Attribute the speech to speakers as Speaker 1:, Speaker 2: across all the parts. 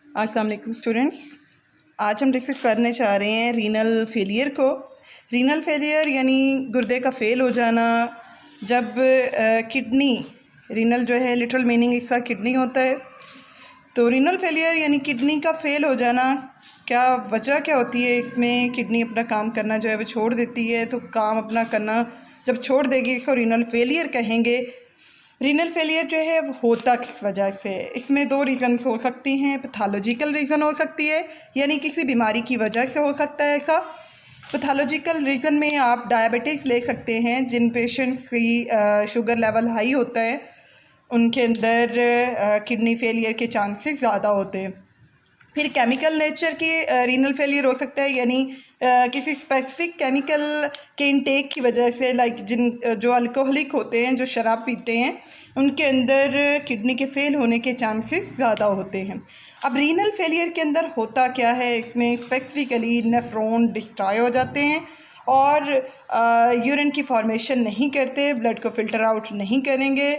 Speaker 1: अस्सलाम वालेकुम स्टूडेंट्स। आज हम डिस्कस करने चाह रहे हैं रीनल फेलियर को। रीनल फेलियर यानी गुर्दे का फ़ेल हो जाना। जब किडनी, रीनल जो है लिटरल मीनिंग इसका किडनी होता है, तो रीनल फेलियर यानी किडनी का फ़ेल हो जाना। क्या वजह क्या होती है इसमें? किडनी अपना काम करना जो है वो छोड़ देती है, तो काम अपना करना जब छोड़ देगी इसको रीनल फेलियर कहेंगे। रीनल फेलियर जो है वो होता किस वजह से? इसमें दो रीज़न्स हो सकती हैं। पैथोलॉजिकल रीज़न हो सकती है, यानी किसी बीमारी की वजह से हो सकता है ऐसा। पैथोलॉजिकल रीज़न में आप डायबिटीज़ ले सकते हैं। जिन पेशेंट्स की शुगर लेवल हाई होता है उनके अंदर किडनी फेलियर के चांसेस ज़्यादा होते हैं। फिर केमिकल नेचर के रीनल फेलियर हो सकता है, यानी किसी स्पेसिफिक केमिकल के इनटेक की वजह से, लाइक जो अल्कोहलिक होते हैं, जो शराब पीते हैं, उनके अंदर किडनी के फेल होने के चांसेस ज़्यादा होते हैं। अब रीनल फेलियर के अंदर होता क्या है? इसमें स्पेसिफिकली नेफ्रॉन डिस्ट्रॉय हो जाते हैं और यूरिन की फॉर्मेशन नहीं करते, ब्लड को फ़िल्टर आउट नहीं करेंगे।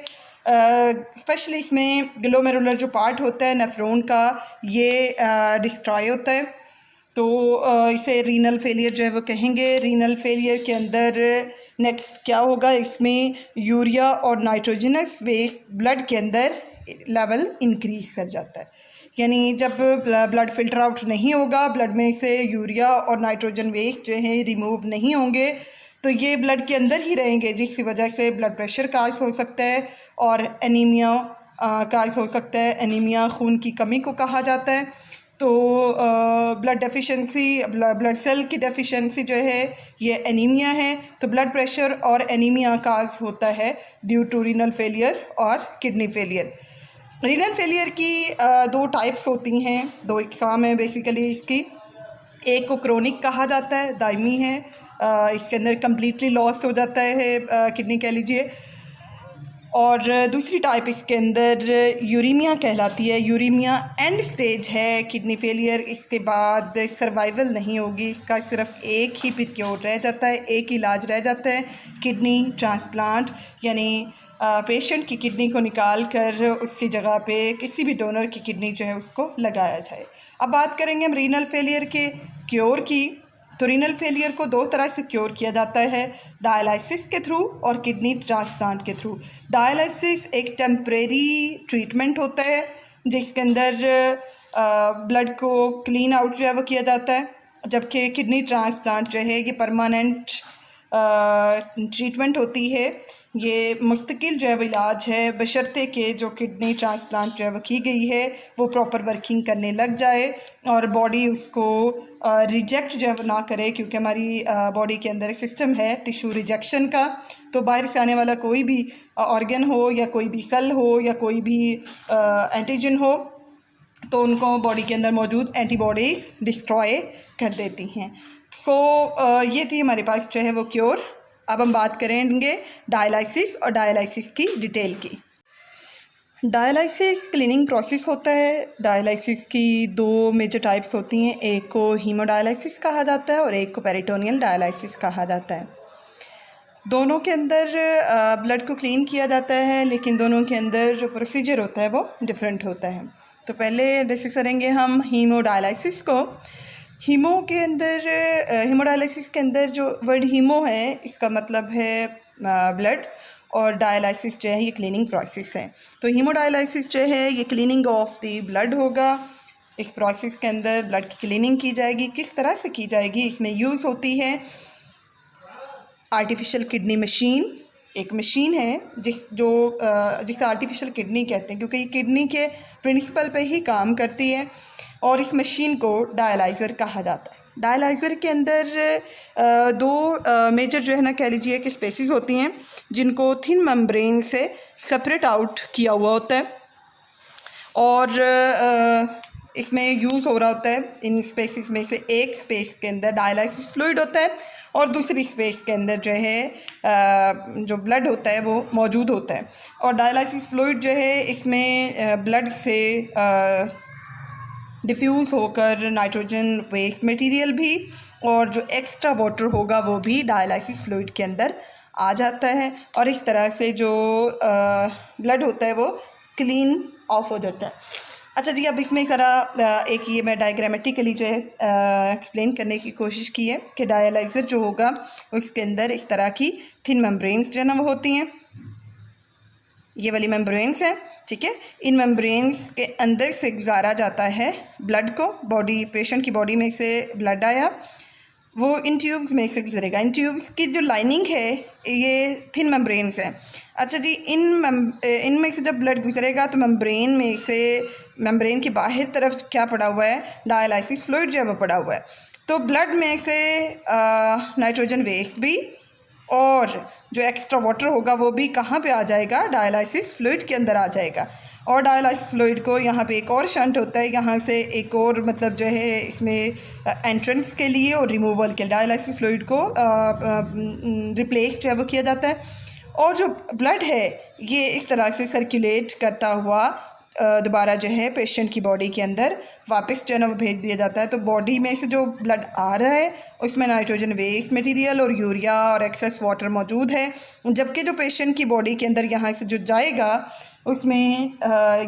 Speaker 1: स्पेशली इसमें ग्लोमेरुलर जो पार्ट होता है नेफ्रॉन का, ये डिस्ट्रॉय होता है, तो इसे रीनल फेलियर जो है वो कहेंगे। रीनल फेलियर के अंदर नेक्स्ट क्या होगा? इसमें यूरिया और नाइट्रोजनस वेस्ट ब्लड के अंदर लेवल इंक्रीज़ कर जाता है। यानी जब ब्लड फ़िल्टर आउट नहीं होगा, ब्लड में से यूरिया और नाइट्रोजन वेस्ट जो है रिमूव नहीं होंगे, तो ये ब्लड के अंदर ही रहेंगे, जिसकी वजह से ब्लड प्रेशर काज हो सकता है और एनीमिया काज हो सकता है। एनीमिया खून की कमी को कहा जाता है। तो ब्लड डेफिशिएंसी, ब्लड सेल की डेफिशिएंसी जो है ये एनीमिया है। तो ब्लड प्रेशर और एनीमिया काज होता है ड्यू टू रीनल फेलियर और किडनी फेलियर। रीनल फेलियर की दो टाइप्स होती हैं, दो इकसाम है बेसिकली इसकी। एक को क्रोनिक कहा जाता है, दायमी है, इसके अंदर कम्प्लीटली लॉस्ट हो जाता है किडनी कह लीजिए। और दूसरी टाइप इसके अंदर यूरीमिया कहलाती है। यूरीमिया एंड स्टेज है किडनी फेलियर, इसके बाद सर्वाइवल नहीं होगी, इसका सिर्फ एक ही क्योर रह जाता है, एक इलाज रह जाता है, किडनी ट्रांसप्लांट। यानी पेशेंट की किडनी को निकाल कर उसकी जगह पे किसी भी डोनर की किडनी जो है उसको लगाया जाए। अब बात करेंगे हम रीनल फेलियर के क्योर की। तो रीनल फेलियर को दो तरह से क्योर किया जाता है, डायलिसिस के थ्रू और किडनी ट्रांसप्लांट के थ्रू। डायलिसिस एक टेम्परेरी ट्रीटमेंट होता है जिसके अंदर ब्लड को क्लीन आउट जो है वो किया जाता है, जबकि किडनी ट्रांसप्लांट जो है ये परमानेंट ट्रीटमेंट होती है। ये मुस्तकिल जो है वो इलाज है, बशर्ते कि जो किडनी ट्रांसप्लांट जो है वो की गई है वो प्रॉपर वर्किंग करने लग जाए और बॉडी उसको रिजेक्ट जो है वो ना करे, क्योंकि हमारी बॉडी के अंदर एक सिस्टम है टिश्यू रिजेक्शन का। तो बाहर से आने वाला कोई भी ऑर्गन हो या कोई भी सेल हो या कोई भी एंटीजन हो, तो उनको बॉडी के अंदर मौजूद एंटीबॉडीज़ डिस्ट्रॉय कर देती हैं। सो ये थी हमारे पास जो है वो क्योर। अब हम बात करेंगे डायलिसिस और डायलिसिस की डिटेल की। डायलिसिस क्लीनिंग प्रोसेस होता है। डायलिसिस की दो मेजर टाइप्स होती हैं, एक को हीमोडायलिसिस कहा जाता है और एक को पेरिटोनियल डायलिसिस कहा जाता है। दोनों के अंदर ब्लड को क्लीन किया जाता है, लेकिन दोनों के अंदर जो प्रोसीजर होता है वो डिफरेंट होता है। तो पहले डिस्कस करेंगे हम हीमोडायलिसिस को। हीमो के अंदर, हीमोडायलिसिस के अंदर जो वर्ड हीमो है इसका मतलब है ब्लड, और डायलिसिस जो है ये क्लीनिंग प्रोसेस है। तो हीमोडायलिसिस जो है ये क्लीनिंग ऑफ द ब्लड होगा। इस प्रोसेस के अंदर ब्लड की क्लीनिंग की जाएगी। किस तरह से की जाएगी? इसमें यूज़ होती है आर्टिफिशियल किडनी मशीन। एक मशीन है जिसे आर्टिफिशियल किडनी कहते हैं, क्योंकि ये किडनी के प्रिंसिपल पे ही काम करती है, और इस मशीन को डायलाइज़र कहा जाता है। डायलाइज़र के अंदर दो मेजर जो है ना कह लीजिए कि स्पेसिस होती हैं, जिनको थिन मेम्ब्रेन से सेपरेट आउट किया हुआ होता है, और इसमें यूज़ हो रहा होता है इन स्पेसिस में से एक स्पेस के अंदर डायलाइसिस फ्लूइड होता है और दूसरी स्पेस के अंदर जो है जो ब्लड होता है वो मौजूद होता है। और डायलाइसिस फ्लूइड जो है इसमें ब्लड से डिफ्यूज़ होकर नाइट्रोजन वेस्ट मटेरियल भी और जो एक्स्ट्रा वाटर होगा वो भी डायलिसिस फ्लूइड के अंदर आ जाता है, और इस तरह से जो ब्लड होता है वो क्लीन ऑफ हो जाता है। अच्छा जी, अब इसमें ज़रा एक ये मैं डायग्रामेटिकली जो है एक्सप्लेन करने की कोशिश की है कि डायलाइज़र जो होगा उसके अंदर इस तरह की थिन मेम्ब्रेन्स जो है ना वो होती हैं, ये वाली मेम्ब्रेन्स हैं, ठीक है। इन मेम्ब्रेन्स के अंदर से गुजारा जाता है ब्लड को, बॉडी पेशेंट की बॉडी में से ब्लड आया वो इन ट्यूब्स में से गुजरेगा। इन ट्यूब्स की जो लाइनिंग है ये थिन मेम्ब्रेन्स है। अच्छा जी, इनमें से जब ब्लड गुजरेगा तो मेम्ब्रेन के बाहर तरफ क्या पड़ा हुआ है, डायलाइसिस फ्लूइड जो है वो पड़ा हुआ है। तो ब्लड में से नाइट्रोजन वेस्ट भी और जो एक्स्ट्रा वाटर होगा वो भी कहाँ पे आ जाएगा, डायलाइसिस फ्लूइड के अंदर आ जाएगा। और डायलाइसिस फ्लूइड को यहाँ पे एक और शंट होता है, यहाँ से एक और मतलब जो है इसमें एंट्रेंस के लिए और रिमूवल के लिए डायलाइसिस फ्लूइड को रिप्लेस जो है वो किया जाता है। और जो ब्लड है ये इस तरह से सर्कुलेट करता हुआ दोबारा जो है पेशेंट की बॉडी के अंदर वापस जो है ना वो भेज दिया जाता है। तो बॉडी में से जो ब्लड आ रहा है उसमें नाइट्रोजन वेस्ट मटेरियल और यूरिया और एक्सेस वाटर मौजूद है, जबकि जो पेशेंट की बॉडी के अंदर यहाँ से जो जाएगा उसमें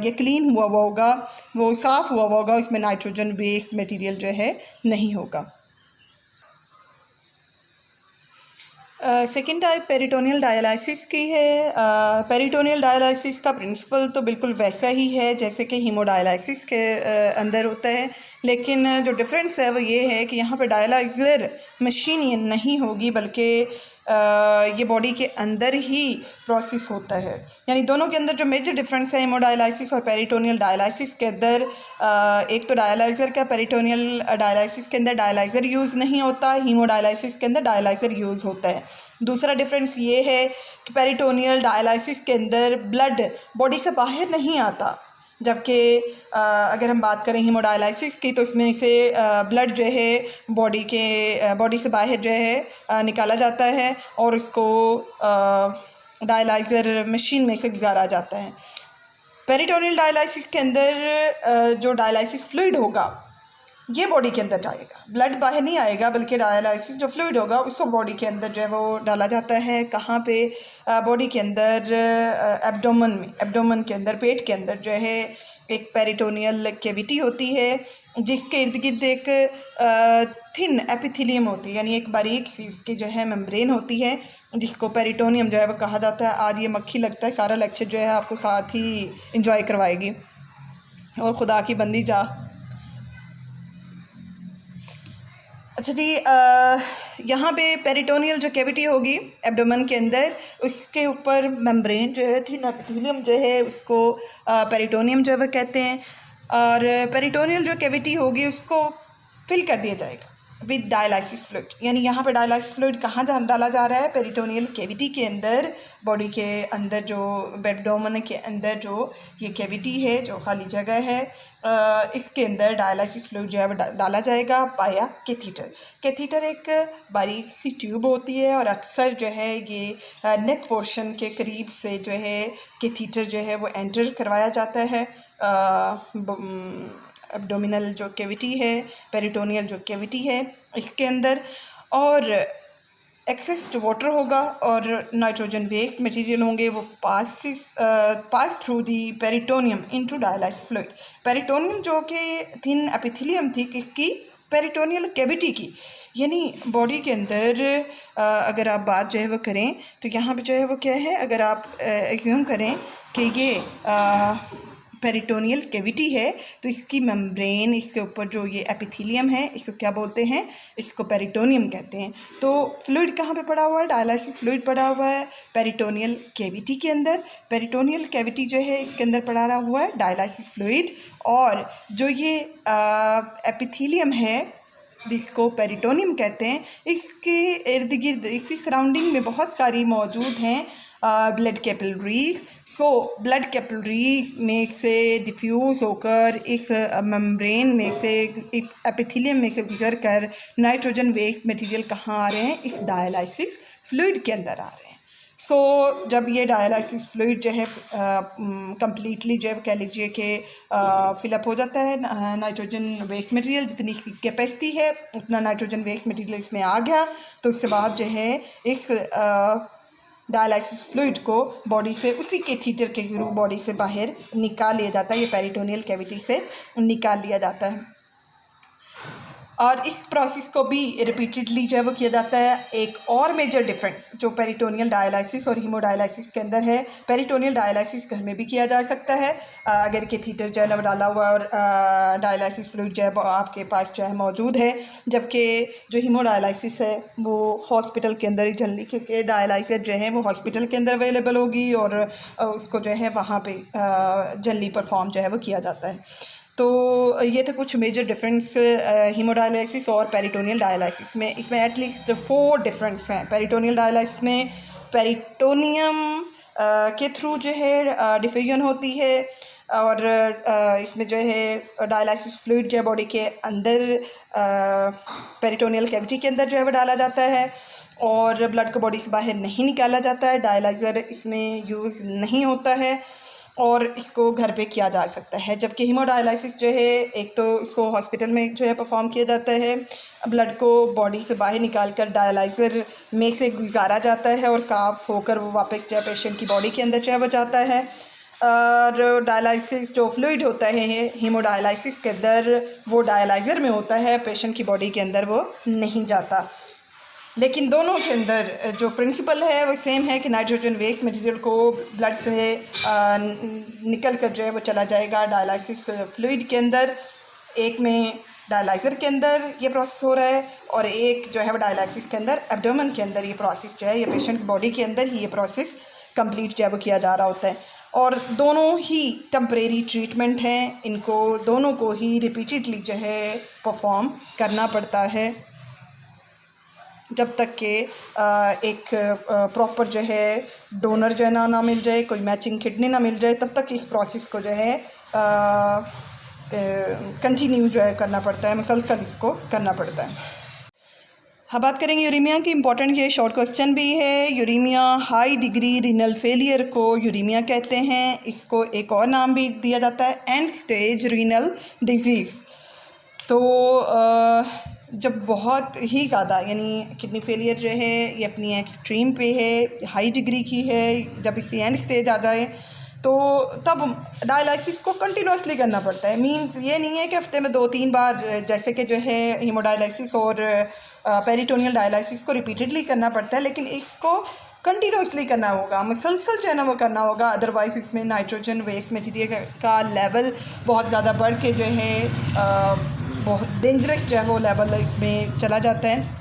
Speaker 1: ये क्लीन हुआ हुआ होगा, वो साफ़ हुआ हुआ होगा, उसमें नाइट्रोजन वेस्ट मटेरियल जो है नहीं होगा। सेकेंड टाइप पेरिटोनियल डायलाइसिस की है। पेरिटोनियल डायलाइसिस का प्रिंसिपल तो बिल्कुल वैसा ही है जैसे कि हीमोडायलाइसिस के अंदर होता है, लेकिन जो डिफरेंस है वो ये है कि यहाँ पे डायलाइज़र मशीन नहीं होगी बल्कि ये बॉडी के अंदर ही प्रोसेस होता है। यानी दोनों के अंदर जो मेजर डिफरेंस है हीमोडायलाइसिस और पेरिटोनियल डायलाइसिस के अंदर, एक तो डायलाइज़र का, पेरिटोनियल डायलाइसिस के अंदर डायलाइज़र यूज़ नहीं होता, हीमोडायलाइसिस के अंदर डायलाइज़र यूज़ होता है। दूसरा डिफरेंस ये है कि पेरिटोनियल डायलाइसिस के अंदर ब्लड बॉडी से बाहर नहीं आता, जबकि अगर हम बात करें हीमोडायलाइसिस की तो इसमें से ब्लड जो है बॉडी से बाहर जो है निकाला जाता है और उसको डायलाइज़र मशीन में से गुजारा जाता है। पेरिटोनियल डायलाइसिस के अंदर जो डायलाइसिस फ्लूइड होगा ये बॉडी के अंदर जाएगा, ब्लड बाहर नहीं आएगा बल्कि डायलाइसिस जो फ्लूइड होगा उसको बॉडी के अंदर जो है वो डाला जाता है। कहाँ पे, बॉडी के अंदर एब्डोमेन में, एब्डोमेन के अंदर, पेट के अंदर जो है एक पेरिटोनियल कैविटी होती है जिसके इर्द गिर्द एक थिन एपिथेलियम होती है, यानी एक बारीक सी उसकी जो है मेम्ब्रेन होती है जिसको पेरिटोनियम जो है वो कहा जाता है। आज ये मक्खी लगता है, सारा लेक्चर जो है आपको साथ ही इंजॉय करवाएगी और खुदा की बंदी जा। अच्छा जी, यहाँ पे पेरिटोनियल जो कैविटी होगी एब्डोमेन के अंदर, उसके ऊपर मेम्ब्रेन जो है थिन एपिथेलियम जो है उसको पेरिटोनियम जो है वो कहते हैं। और पेरिटोनियल जो कैविटी होगी उसको फिल कर दिया जाएगा विद डायलाइसिस फ्लूइड। यानी यहाँ पे डायलाइसिस फ्लूइड कहाँ डाला जा रहा है, पेरिटोनियल कैविटी के अंदर, बॉडी के अंदर जो एब्डोमेन के अंदर जो ये कैविटी है, जो खाली जगह है, इसके अंदर डायलाइसिस फ्लूइड जो है वो डाला जाएगा बाया कैथीटर। कैथीटर एक बारीक सी ट्यूब होती है और अक्सर जो है ये नेक पोर्शन के करीब से जो है कैथीटर जो है वो एंटर करवाया जाता है एब्डोमिनल जो कैविटी है, पेरिटोनियल जो कैविटी है इसके अंदर। और एक्सेस जो वाटर होगा और नाइट्रोजन वेस्ट मटेरियल होंगे वो pass through the peritoneum into dialysis fluid. Peritoneum जो कि थिन एपिथेलियम थी किसकी, पेरिटोनियल कैविटी की। यानी बॉडी के अंदर अगर आप बात जो है वो करें तो यहाँ पे जो है वो क्या है, अगर आप एज्यूम करें कि ये पेरिटोनियल कैविटी है तो इसकी मेम्ब्रेन, इसके ऊपर जो ये एपिथेलियम है इसको क्या बोलते हैं, इसको पेरिटोनियम कहते हैं। तो फ्लूइड कहाँ पे पड़ा हुआ है, डायलाइसिस फ्लूइड पड़ा हुआ है पेरिटोनियल कैविटी के अंदर। पेरिटोनियल कैविटी जो है इसके अंदर पड़ा हुआ है डायलाइसिस फ्लूइड, और जो ये एपिथेलियम है जिसको पेरिटोनियम कहते हैं, इसके इर्द गिर्द, इसकी सराउंडिंग में बहुत सारी मौजूद हैं blood capillaries. So blood capillaries में से डिफ्यूज़ होकर इस मेम्ब्रेन में से, एपिथेलियम में से गुजर कर नाइट्रोजन वेस्ट मटेरियल कहाँ आ रहे हैं, इस डायलाइसिस फ्लूइड के अंदर आ रहे हैं। सो जब ये डायलाइसिस फ्लूइड जो है कम्प्लीटली जो है कह लीजिए कि फिलअप हो जाता है नाइट्रोजन वेस्ट मटेरियल, जितनी इसकी कैपेसिटी है उतना नाइट्रोजन वेस्ट मटेरियल इसमें आ गया, तो उसके बाद जो है इस डायलाइसिस फ्लूइड को बॉडी से उसी कैथीटर के थ्रू बॉडी से बाहर निकाल लिया जाता है, ये पेरिटोनियल कैविटी से निकाल लिया जाता है। और इस प्रोसेस को भी रिपीटेडली जो है वो किया जाता है। एक और मेजर डिफरेंस जो पेरिटोनियल डायलाइसिस और हीमोडायलाइसिस के अंदर है, पेरिटोनियल डायलाइसिस घर में भी किया जा सकता है अगर कैथीटर जो है ना डाला हुआ और डायलाइसिस फ्लूइड जो है आपके पास जो है मौजूद है, जबकि जो हीमोडायलाइसिस है वो हॉस्पिटल के अंदर ही जल्दी, क्योंकि डायलाइसिस जो है वो हॉस्पिटल के अंदर अवेलेबल होगी और उसको जो है वहाँ पे जल्दी परफॉर्म जो है वो किया जाता है। तो ये थे कुछ मेजर डिफरेंस हीमोडायलाइसिस और पेरिटोनियल डायलाइसिस में। इसमें एटलीस्ट 4 डिफरेंस हैं। पेरिटोनियल डायलाइसिस में पेरिटोनियम के थ्रू जो है डिफ्यूजन होती है और इसमें जो है डायलाइसिस फ्लूइड जो है बॉडी के अंदर पेरिटोनियल कैविटी के अंदर जो है वो डाला जाता है और ब्लड को बॉडी से बाहर नहीं निकाला जाता है। डायलाइज़र इसमें यूज़ नहीं होता है और इसको घर पे किया जा सकता है। जबकि हीमोडायलाइसिस जो है एक तो इसको हॉस्पिटल में जो है परफॉर्म किया जाता है, ब्लड को बॉडी से बाहर निकालकर डायलाइज़र में से गुजारा जाता है और साफ़ होकर वो वापस जो है पेशेंट की बॉडी के अंदर जो है वो जाता है। और डायलाइसिस जो फ्लूइड होता है हीमोडायलाइसिस के अंदर वो डायलाइज़र में होता है, पेशेंट की बॉडी के अंदर वो नहीं जाता। लेकिन दोनों के अंदर जो प्रिंसिपल है वो सेम है कि नाइट्रोजन वेस्ट मटेरियल को ब्लड से निकल कर जो है वो चला जाएगा डायलाइसिस फ्लूइड के अंदर। एक में डायलाइज़र के अंदर ये प्रोसेस हो रहा है और एक जो है वो डायलाइसिस के अंदर एब्डोमेन के अंदर ये प्रोसेस जो है ये पेशेंट की बॉडी के अंदर ही ये प्रोसेस कंप्लीट जो है वो किया जा रहा होता है। और दोनों ही टेम्परेरी ट्रीटमेंट हैं, इनको दोनों को ही रिपीटेडली जो है परफॉर्म करना पड़ता है जब तक कि एक प्रॉपर जो है डोनर जो है ना मिल जाए, कोई मैचिंग किडनी ना मिल जाए, तब तक इस प्रोसेस को जो है कंटिन्यू जो है करना पड़ता है, मुसलसल इसको करना पड़ता है। हाँ, बात करेंगे यूरीमिया की। इम्पॉर्टेंट ये शॉर्ट क्वेश्चन भी है। Uraemia high degree renal failure को यूरीमिया कहते हैं। इसको एक और नाम भी दिया जाता है एंड स्टेज रीनल डिजीज़। तो जब बहुत ही ज़्यादा यानी किडनी फेलियर जो है ये अपनी एक्सट्रीम पे है, हाई डिग्री की है, जब इसकी एंड स्टेज आ जाए तो तब डायलाइसिस को कंटिन्यूसली करना पड़ता है। मींस ये नहीं है कि हफ्ते में 2-3 बार जैसे कि जो है हीमोडायलाइसिस और पेरिटोनियल डायलाइसिस को रिपीटेडली करना पड़ता है, लेकिन इसको कंटिन्यूसली करना होगा, मुसलसल जो है ना वो करना होगा। अदरवाइज़ इसमें नाइट्रोजन वेस्ट मटीरियल का लेवल बहुत ज़्यादा बढ़ के जो है बहुत डेंजरस जो है वो लेवल इसमें चला जाता है।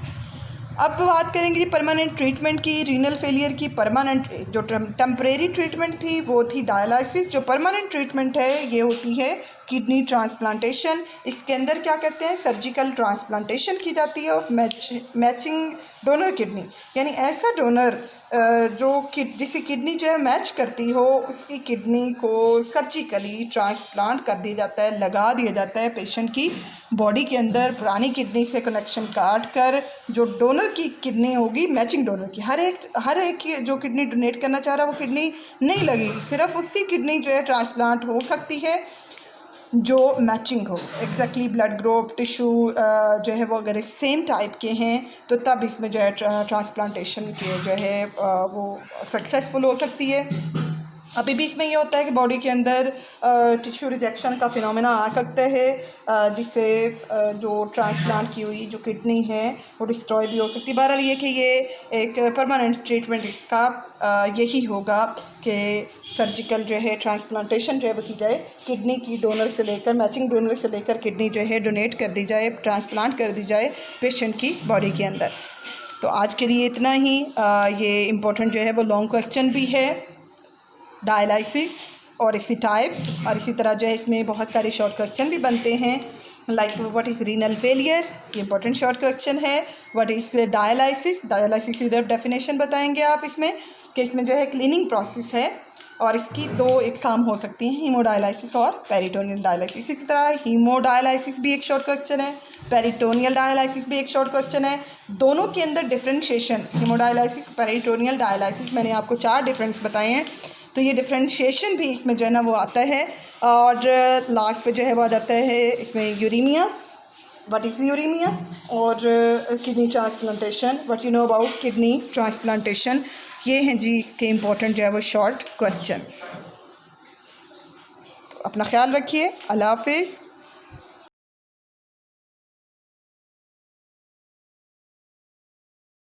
Speaker 1: अब बात करेंगे परमानेंट ट्रीटमेंट की। रीनल फेलियर की परमानेंट जो टेम्परेरी ट्रीटमेंट थी वो थी डायलाइसिस। जो परमानेंट ट्रीटमेंट है ये होती है किडनी ट्रांसप्लांटेशन। इसके अंदर क्या करते हैं, सर्जिकल ट्रांसप्लांटेशन की जाती है ऑफ मैचिंग डोनर किडनी, यानी ऐसा डोनर जो जिसकी किडनी जो है मैच करती हो उसकी किडनी को सर्जिकली ट्रांसप्लांट कर दिया जाता है, लगा दिया जाता है पेशेंट की बॉडी के अंदर। पुरानी किडनी से कनेक्शन काट कर जो डोनर की किडनी होगी, मैचिंग डोनर की, हर एक जो किडनी डोनेट करना चाह रहा है वो किडनी नहीं लगेगी, सिर्फ उसकी किडनी जो है ट्रांसप्लांट हो सकती है जो मैचिंग हो। एग्जैक्टली ब्लड ग्रुप टिश्यू जो है वो अगर सेम टाइप के हैं तो तब इसमें जो है ट्रांसप्लांटेशन के जो है वो सक्सेसफुल हो सकती है। अभी भी इसमें ये होता है कि बॉडी के अंदर टिश्यू रिजेक्शन का फिनोमेना आ सकता है जिससे जो ट्रांसप्लांट की हुई जो किडनी है वो डिस्ट्रॉय भी हो सकती है। बहरहाल ये कि ये एक परमानेंट ट्रीटमेंट इसका यही होगा कि सर्जिकल जो है ट्रांसप्लांटेशन जो है वो की जाए, किडनी की डोनर से लेकर मैचिंग डोनर से लेकर किडनी जो है डोनेट कर दी जाए, ट्रांसप्लांट कर दी जाए पेशेंट की बॉडी के अंदर। तो आज के लिए इतना ही। ये इम्पोर्टेंट जो है वो लॉन्ग क्वेश्चन भी है डायलाइसिस और इसकी टाइप्स, और इसी तरह जो है इसमें बहुत सारे शॉर्ट क्वेश्चन भी बनते हैं like what is renal failure, ये इंपॉर्टेंट शॉर्ट क्वेश्चन है। व्हाट इज़ डायलाइसिस, डायलाइसिस की डेफिनेशन बताएंगे आप इसमें कि इसमें जो है क्लीनिंग प्रोसेस है और इसकी 2 एग्जाम हो सकती हैं, हीमोडायलाइसिस और पेरिटोनियल डायलाइसिस। इसी तरह हीमोडायलाइसिस भी एक शॉर्ट क्वेश्चन है, पेरिटोनियल डायलाइसिस भी एक शॉर्ट क्वेश्चन है। दोनों के अंदर डिफ्रेंशिएशन, हीमोडायलाइसिस पेरिटोनियल डायलाइसिस, मैंने आपको 4 डिफरेंस बताए हैं, तो ये डिफ्रेंशिएशन भी इसमें जो है ना वो आता है। और लास्ट पे जो है वो आ जाता है इसमें यूरीमिया, व्हाट इज़ यूरेमिया और kidney transplantation, what you know about kidney transplantation. ये हैं जी के इम्पोर्टेंट जो है वो शॉर्ट क्वेश्चंस। तो अपना ख्याल रखिए। अल्लाह हाफिज़।